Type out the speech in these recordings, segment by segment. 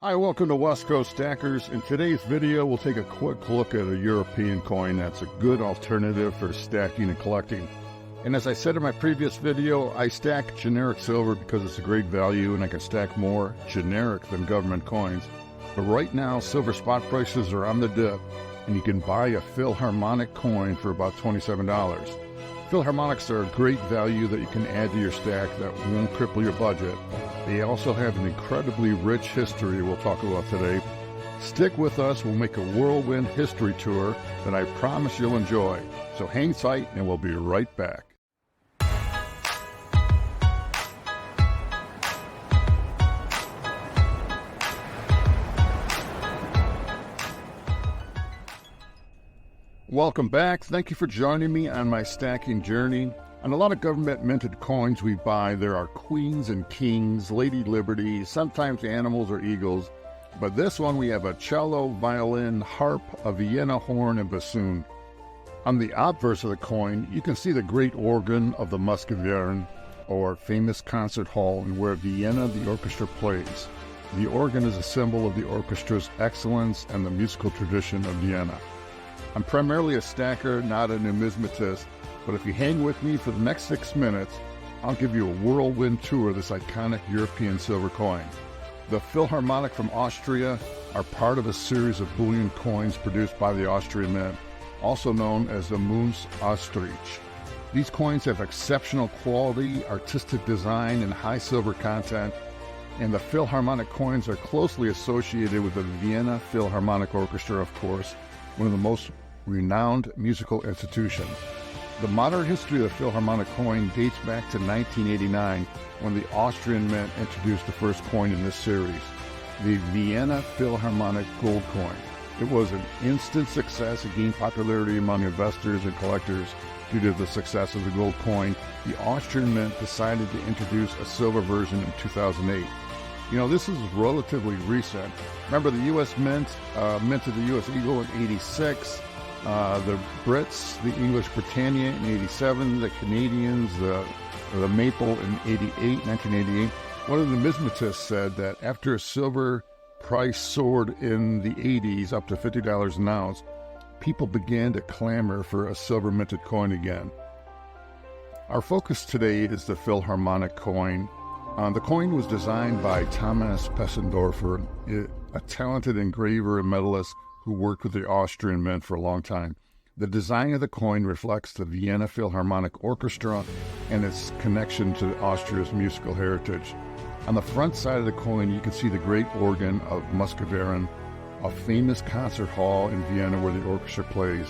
Hi, welcome to West Coast Stackers. In today's video, we'll take a quick look at a European coin that's a good alternative for stacking and collecting. And as I said in my previous video, I stack generic silver because it's a great value and I can stack more generic than government coins. But right now, silver spot prices are on the dip and you can buy a Philharmonic coin for about $27. Philharmonics are a great value that you can add to your stack that won't cripple your budget. They also have an incredibly rich history we'll talk about today. Stick with us, we'll make a whirlwind history tour that I promise you'll enjoy. So hang tight and we'll be right back. Welcome back. Thank you for joining me on my stacking journey. On a lot of government minted coins we buy, there are queens and kings, Lady Liberty, sometimes animals or eagles. But this one we have a cello, violin, harp, a Vienna horn, and bassoon. On the obverse of the coin, you can see the great organ of the Musketeers, or famous concert hall in where Vienna the orchestra plays. The organ is a symbol of the orchestra's excellence and the musical tradition of Vienna. I'm primarily a stacker, not a numismatist, but if you hang with me for the next 6 minutes, I'll give you a whirlwind tour of this iconic European silver coin. The Philharmonic from Austria are part of a series of bullion coins produced by the Austrian Mint, also known as the Münz Österreich. These coins have exceptional quality, artistic design, and high silver content, and the Philharmonic coins are closely associated with the Vienna Philharmonic Orchestra, of course, one of the most renowned musical institutions. The modern history of the Philharmonic coin dates back to 1989 when the Austrian Mint introduced the first coin in this series, the Vienna Philharmonic gold coin. It was an instant success. It gained popularity among investors and collectors due to the success of the gold coin. The Austrian Mint decided to introduce a silver version in 2008. You know, this is relatively recent. Remember, the U.S. Mint minted the U.S. Eagle in '86, the Brits, the English Britannia in '87, the Canadians, the Maple in 1988. One of the numismatists said that after a silver price soared in the 80s up to $50 an ounce, people began to clamor for a silver minted coin again. Our focus today is the Philharmonic coin. The coin was designed by Thomas Pessendorfer, a talented engraver and medalist who worked with the Austrian Mint for a long time. The design of the coin reflects the Vienna Philharmonic Orchestra and its connection to Austria's musical heritage. On the front side of the coin, you can see the great organ of Musketeers, a famous concert hall in Vienna where the orchestra plays.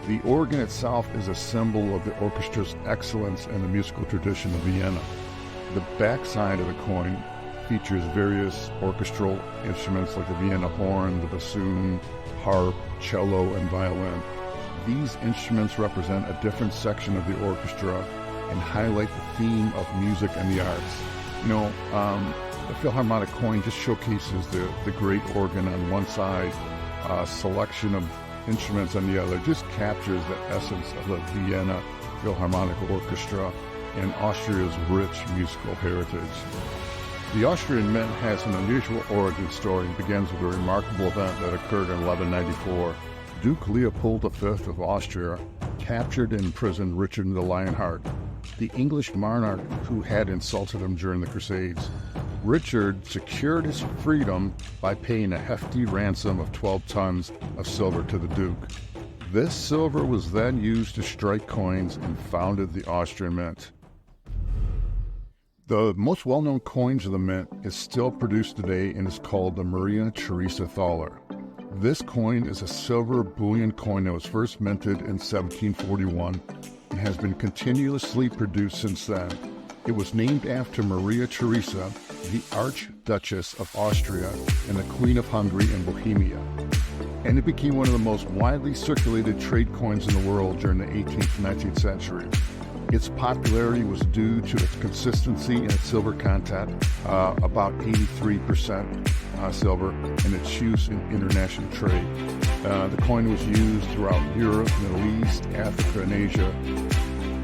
The organ itself is a symbol of the orchestra's excellence and the musical tradition of Vienna. The back side of the coin features various orchestral instruments like the Vienna horn, the bassoon, harp, cello, and violin. These instruments represent a different section of the orchestra and highlight the theme of music and the arts. You know, the Philharmonic coin just showcases the great organ on one side, a selection of instruments on the other, just captures the essence of the Vienna Philharmonic Orchestra and Austria's rich musical heritage. The Austrian Mint has an unusual origin story and begins with a remarkable event that occurred in 1194. Duke Leopold V of Austria captured and imprisoned Richard the Lionheart, the English monarch who had insulted him during the Crusades. Richard secured his freedom by paying a hefty ransom of 12 tons of silver to the Duke. This silver was then used to strike coins and founded the Austrian Mint. The most well-known coins of the Mint is still produced today and is called the Maria Theresa Thaller. This coin is a silver bullion coin that was first minted in 1741 and has been continuously produced since then. It was named after Maria Theresa, the Archduchess of Austria and the Queen of Hungary and Bohemia. And it became one of the most widely circulated trade coins in the world during the 18th and 19th century. Its popularity was due to its consistency and its silver content, about 83% silver, and its use in international trade. The coin was used throughout Europe, Middle East, Africa, and Asia.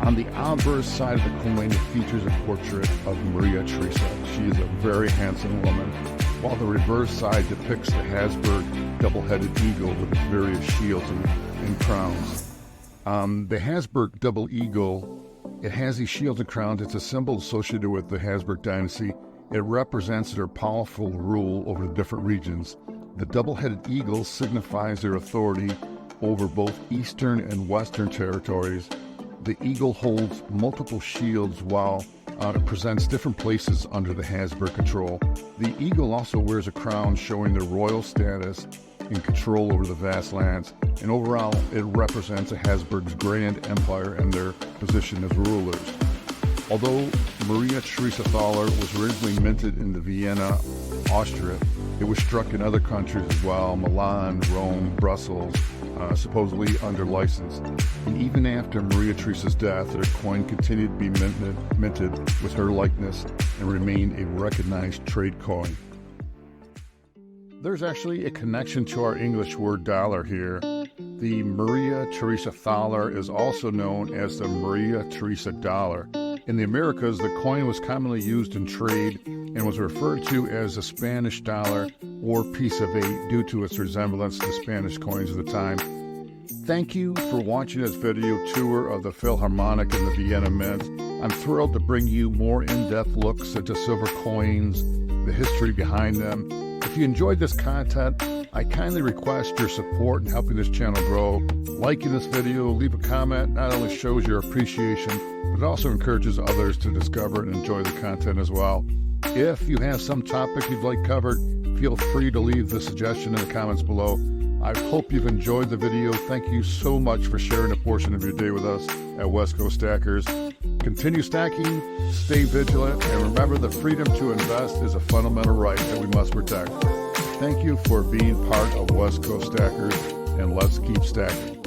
On the obverse side of the coin, it features a portrait of Maria Theresa. She is a very handsome woman. while the reverse side depicts the Habsburg double-headed eagle with its various shields and crowns. The Habsburg double eagle, it has these shields and crowns. It's a symbol associated with the Habsburg dynasty. It represents their powerful rule over the different regions. The double-headed eagle signifies their authority over both eastern and western territories. The eagle holds multiple shields while it presents different places under the Habsburg control. The eagle also wears a crown showing their royal status and control over the vast lands, and overall it represents the Habsburg's grand empire and their position as rulers. Although Maria Theresa Thaller was originally minted in the Vienna, Austria, it was struck in other countries as well, Milan, Rome, Brussels, supposedly under license. And even after Maria Theresa's death, the coin continued to be minted with her likeness and remained a recognized trade coin. There's actually a connection to our English word dollar here. The Maria Theresa Thaller is also known as the Maria Theresa dollar. In the Americas, the coin was commonly used in trade and was referred to as the Spanish dollar or piece of eight due to its resemblance to Spanish coins of the time. Thank you for watching this video tour of the Philharmonic and the Vienna Mint. I'm thrilled to bring you more in-depth looks into silver coins, the history behind them. If you enjoyed this content, I kindly request your support in helping this channel grow. Liking this video, leave a comment, not only shows your appreciation, but it also encourages others to discover and enjoy the content as well. If you have some topic you'd like covered, feel free to leave the suggestion in the comments below. I hope you've enjoyed the video. Thank you so much for sharing a portion of your day with us at West Coast Stackers. Continue stacking, stay vigilant, and remember the freedom to invest is a fundamental right that we must protect. Thank you for being part of West Coast Stackers, and let's keep stacking.